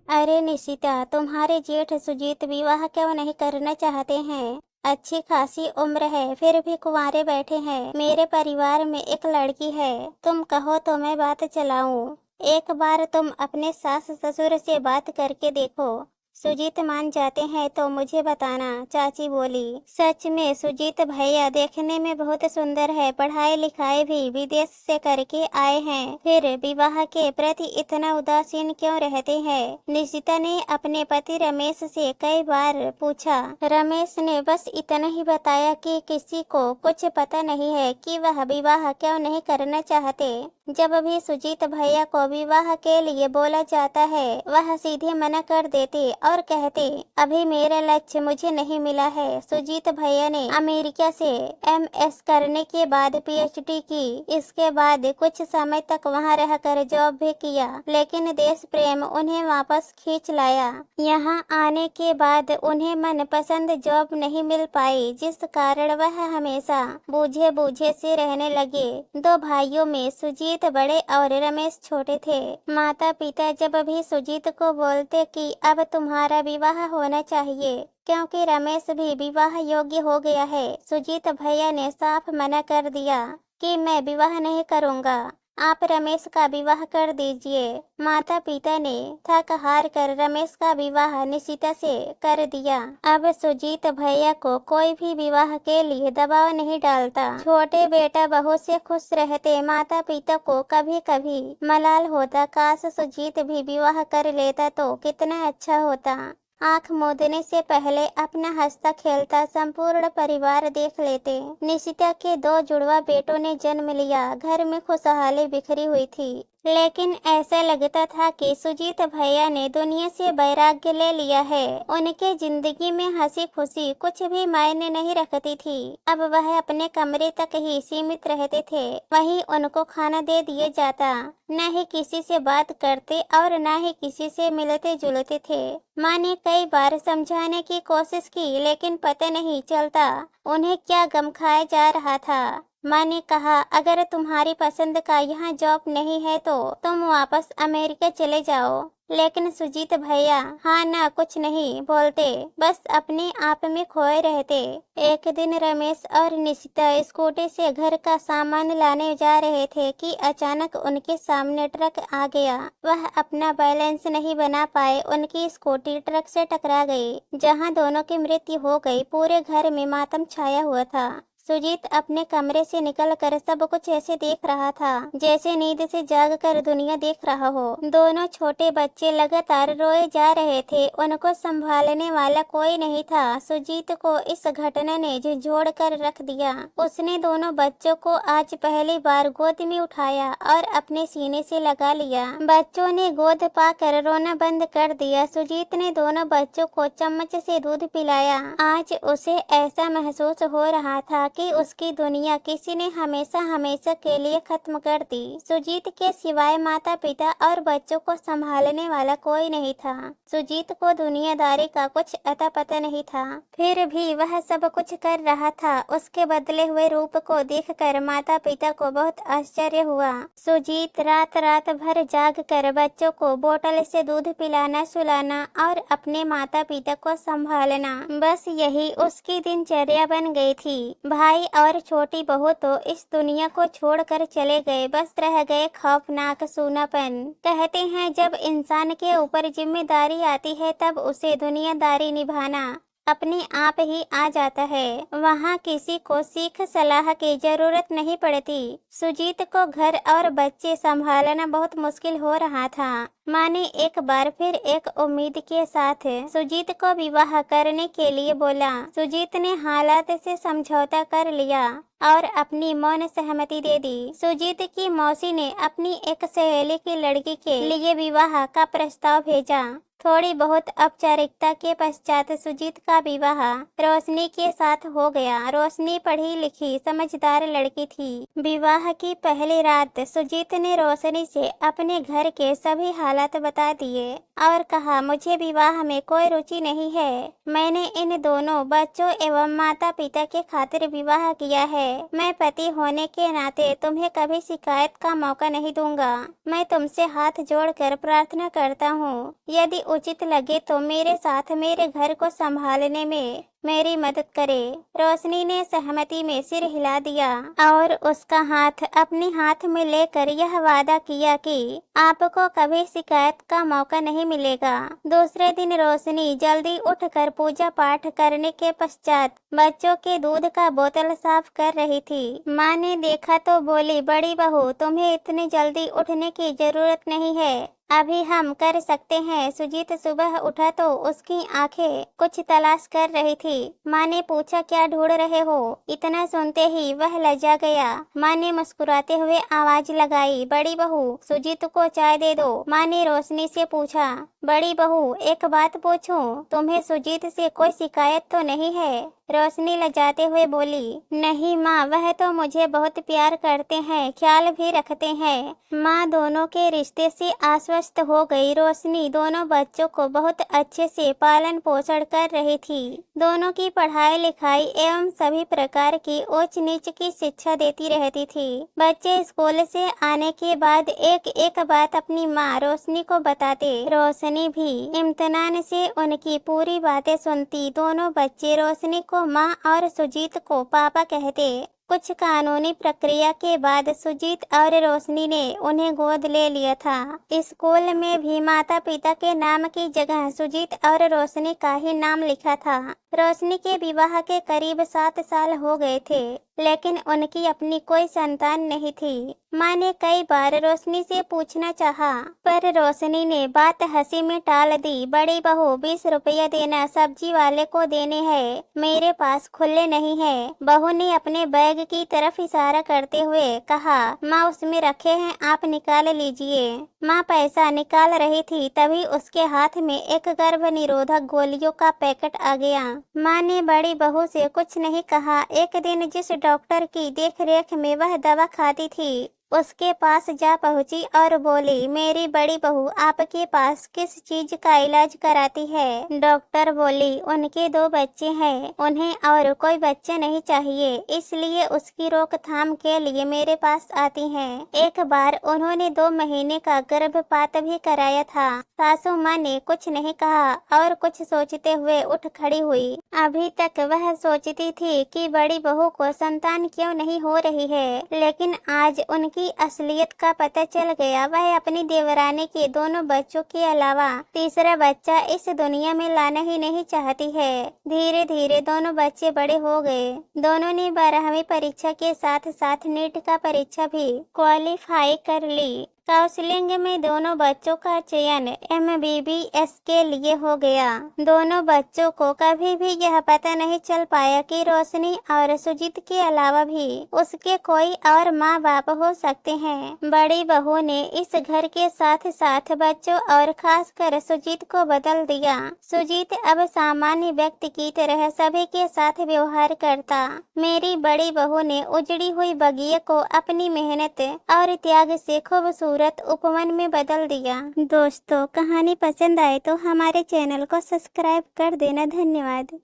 अरे निशिता, तुम्हारे जेठ सुजीत विवाह क्यों नहीं करना चाहते हैं? अच्छी खासी उम्र है, फिर भी कुंवारे बैठे हैं। मेरे परिवार में एक लड़की है, तुम कहो तो मैं बात चलाऊं। एक बार तुम अपने सास ससुर से बात करके देखो। सुजीत मान जाते हैं तो मुझे बताना, चाची बोली। सच में सुजीत भैया देखने में बहुत सुंदर है, पढ़ाई लिखाई भी विदेश से करके आए हैं, फिर विवाह के प्रति इतना उदासीन क्यों रहते हैं? निशिता ने अपने पति रमेश से कई बार पूछा। रमेश ने बस इतना ही बताया कि किसी को कुछ पता नहीं है कि वह विवाह क्यों नहीं करना चाहते। जब भी सुजीत भैया को विवाह के लिए बोला जाता है, वह सीधे मना कर देते और कहते, अभी मेरा लक्ष्य मुझे नहीं मिला है। सुजीत भैया ने अमेरिका से MS करने के बाद PhD की। इसके बाद कुछ समय तक वहां रहकर जॉब भी किया, लेकिन देश प्रेम उन्हें वापस खींच लाया। यहाँ आने के बाद उन्हें मनपसंद जॉब नहीं मिल पाई, जिस कारण वह हमेशा बूझे बूझे से रहने लगे। दो भाइयों में सुजीत बड़े और रमेश छोटे थे। माता पिता जब भी सुजीत को बोलते कि अब तुम्हारा विवाह होना चाहिए, क्योंकि रमेश भी विवाह योग्य हो गया है, सुजीत भैया ने साफ मना कर दिया कि मैं विवाह नहीं करूंगा, आप रमेश का विवाह कर दीजिए। माता पिता ने थक हार कर रमेश का विवाह निशिता से कर दिया। अब सुजीत भैया को कोई भी विवाह के लिए दबाव नहीं डालता। छोटे बेटा बहू से खुश रहते। माता पिता को कभी कभी मलाल होता, काश सुजीत भी विवाह कर लेता तो कितना अच्छा होता। आंख मूंदने से पहले अपना हंसता खेलता संपूर्ण परिवार देख लेते। निशिता के दो जुड़वा बेटों ने जन्म लिया। घर में खुशहाली बिखरी हुई थी, लेकिन ऐसा लगता था कि सुजीत भैया ने दुनिया से वैराग्य ले लिया है। उनके जिंदगी में हंसी खुशी कुछ भी मायने नहीं रखती थी। अब वह अपने कमरे तक ही सीमित रहते थे, वहीं उनको खाना दे दिया जाता। न ही किसी से बात करते और न ही किसी से मिलते जुलते थे। माँ ने कई बार समझाने की कोशिश की, लेकिन पता नहीं चलता उन्हें क्या गम खाया जा रहा था। माँ ने कहा, अगर तुम्हारी पसंद का यहाँ जॉब नहीं है तो तुम वापस अमेरिका चले जाओ। लेकिन सुजीत भैया हाँ ना कुछ नहीं बोलते, बस अपने आप में खोए रहते। एक दिन रमेश और निशिता स्कूटी से घर का सामान लाने जा रहे थे कि अचानक उनके सामने ट्रक आ गया। वह अपना बैलेंस नहीं बना पाए, उनकी स्कूटी ट्रक से टकरा गई, जहां दोनों की मृत्यु हो गई। पूरे घर में मातम छाया हुआ था। सुजीत अपने कमरे से निकलकर सब कुछ ऐसे देख रहा था जैसे नींद से जागकर दुनिया देख रहा हो। दोनों छोटे बच्चे लगातार रोए जा रहे थे, उनको संभालने वाला कोई नहीं था। सुजीत को इस घटना ने झंझोड़ कर रख दिया। उसने दोनों बच्चों को आज पहली बार गोद में उठाया और अपने सीने से लगा लिया। बच्चों ने गोद पाकर रोना बंद कर दिया। सुजीत ने दोनों बच्चों को चम्मच से दूध पिलाया। आज उसे ऐसा महसूस हो रहा था कि उसकी दुनिया किसी ने हमेशा हमेशा के लिए खत्म कर दी। सुजीत के सिवाय माता पिता और बच्चों को संभालने वाला कोई नहीं था। सुजीत को दुनियादारी का कुछ अता पता नहीं था, फिर भी वह सब कुछ कर रहा था। उसके बदले हुए रूप को देखकर माता पिता को बहुत आश्चर्य हुआ। सुजीत रात रात भर जाग कर बच्चों को बोतल से दूध पिलाना, सुलाना और अपने माता पिता को संभालना, बस यही उसकी दिनचर्या बन गई थी। भाई और छोटी बहू तो इस दुनिया को छोड़कर चले गए, बस रह गए खौफनाक सूनापन। कहते हैं जब इंसान के ऊपर जिम्मेदारी आती है तब उसे दुनियादारी निभाना अपने आप ही आ जाता है। वहाँ किसी को सीख सलाह की जरूरत नहीं पड़ती। सुजीत को घर और बच्चे संभालना बहुत मुश्किल हो रहा था। माँ ने एक बार फिर एक उम्मीद के साथ सुजीत को विवाह करने के लिए बोला। सुजीत ने हालात से समझौता कर लिया और अपनी मौन सहमति दे दी। सुजीत की मौसी ने अपनी एक सहेली की लड़की के लिए विवाह का प्रस्ताव भेजा। थोड़ी बहुत औपचारिकता के पश्चात सुजीत का विवाह रोशनी के साथ हो गया। रोशनी पढ़ी लिखी समझदार लड़की थी। विवाह की पहली रात सुजीत ने रोशनी से अपने घर के सभी हालात हालात बता दिए और कहा, मुझे विवाह में कोई रुचि नहीं है। मैंने इन दोनों बच्चों एवं माता पिता के खातिर विवाह किया है। मैं पति होने के नाते तुम्हें कभी शिकायत का मौका नहीं दूंगा। मैं तुमसे हाथ जोड़कर प्रार्थना करता हूँ, यदि उचित लगे तो मेरे साथ मेरे घर को संभालने में मेरी मदद करे। रोशनी ने सहमति में सिर हिला दिया और उसका हाथ अपने हाथ में लेकर यह वादा किया कि आपको कभी शिकायत का मौका नहीं मिलेगा। दूसरे दिन रोशनी जल्दी उठकर पूजा पाठ करने के पश्चात बच्चों के दूध का बोतल साफ कर रही थी। माँ ने देखा तो बोली, बड़ी बहू, तुम्हें इतनी जल्दी उठने की जरूरत नहीं है, अभी हम कर सकते हैं। सुजीत सुबह उठा तो उसकी आंखें कुछ तलाश कर रही थी। माँ ने पूछा, क्या ढूंढ रहे हो? इतना सुनते ही वह लजा गया। माँ ने मुस्कुराते हुए आवाज लगाई, बड़ी बहू, सुजीत को चाय दे दो। माँ ने रोशनी से पूछा, बड़ी बहू, एक बात पूछूं, तुम्हें सुजीत से कोई शिकायत तो नहीं है? रोशनी लजाते हुए बोली, नहीं माँ, वह तो मुझे बहुत प्यार करते हैं, ख्याल भी रखते हैं। माँ दोनों के रिश्ते से आश्वस्त हो गई। रोशनी दोनों बच्चों को बहुत अच्छे से पालन पोषण कर रही थी। दोनों की पढ़ाई लिखाई एवं सभी प्रकार की ऊंच नीच की शिक्षा देती रहती थी। बच्चे स्कूल से आने के बाद एक एक बात अपनी माँ रोशनी को बताते। रोशनी भी इम्तिनान से उनकी पूरी बातें सुनती। दोनों बच्चे रोशनी को माँ और सुजीत को पापा कहते। कुछ कानूनी प्रक्रिया के बाद सुजीत और रोशनी ने उन्हें गोद ले लिया था। स्कूल में भी माता पिता के नाम की जगह सुजीत और रोशनी का ही नाम लिखा था। रोशनी के विवाह के करीब 7 साल हो गए थे, लेकिन उनकी अपनी कोई संतान नहीं थी। माँ ने कई बार रोशनी से पूछना चाहा, पर रोशनी ने बात हंसी में टाल दी। बड़ी बहू, 20 रुपया देना, सब्जी वाले को देने हैं, मेरे पास खुले नहीं है। बहू ने अपने बैग की तरफ इशारा करते हुए कहा, माँ उसमें रखे हैं, आप निकाल लीजिए। माँ पैसा निकाल रही थी, तभी उसके हाथ में एक गर्भ निरोधक गोलियों का पैकेट आ गया। माँ ने बड़ी बहू से कुछ नहीं कहा। एक दिन जिस डॉक्टर की देखरेख में वह दवा खाती थी, उसके पास जा पहुंची और बोली, मेरी बड़ी बहू आपके पास किस चीज का इलाज कराती है? डॉक्टर बोली, उनके 2 बच्चे हैं, उन्हें और कोई बच्चा नहीं चाहिए, इसलिए उसकी रोकथाम के लिए मेरे पास आती हैं। एक बार उन्होंने 2 महीने का गर्भपात भी कराया था। सासू माँ ने कुछ नहीं कहा और कुछ सोचते हुए उठ खड़ी हुई। अभी तक वह सोचती थी कि बड़ी बहू को संतान क्यों नहीं हो रही है, लेकिन आज उनकी असलियत का पता चल गया। वह अपनी देवरानी के दोनों बच्चों के अलावा तीसरा बच्चा इस दुनिया में लाना ही नहीं चाहती है। धीरे धीरे दोनों बच्चे बड़े हो गए। दोनों ने 12वीं परीक्षा के साथ साथ नीट का परीक्षा भी क्वालिफाई कर ली। काउंसलिंग में दोनों बच्चों का चयन MBBS के लिए हो गया। दोनों बच्चों को कभी भी यह पता नहीं चल पाया कि रोशनी और सुजीत के अलावा भी उसके कोई और माँ बाप हो सकते हैं। बड़ी बहू ने इस घर के साथ साथ बच्चों और खासकर सुजीत को बदल दिया। सुजीत अब सामान्य व्यक्ति की तरह सभी के साथ व्यवहार करता। मेरी बड़ी बहू ने उजड़ी हुई बगिया को अपनी मेहनत और त्याग से खूबसूरत उपवन में बदल दिया। दोस्तों, कहानी पसंद आए तो हमारे चैनल को सब्सक्राइब कर देना। धन्यवाद।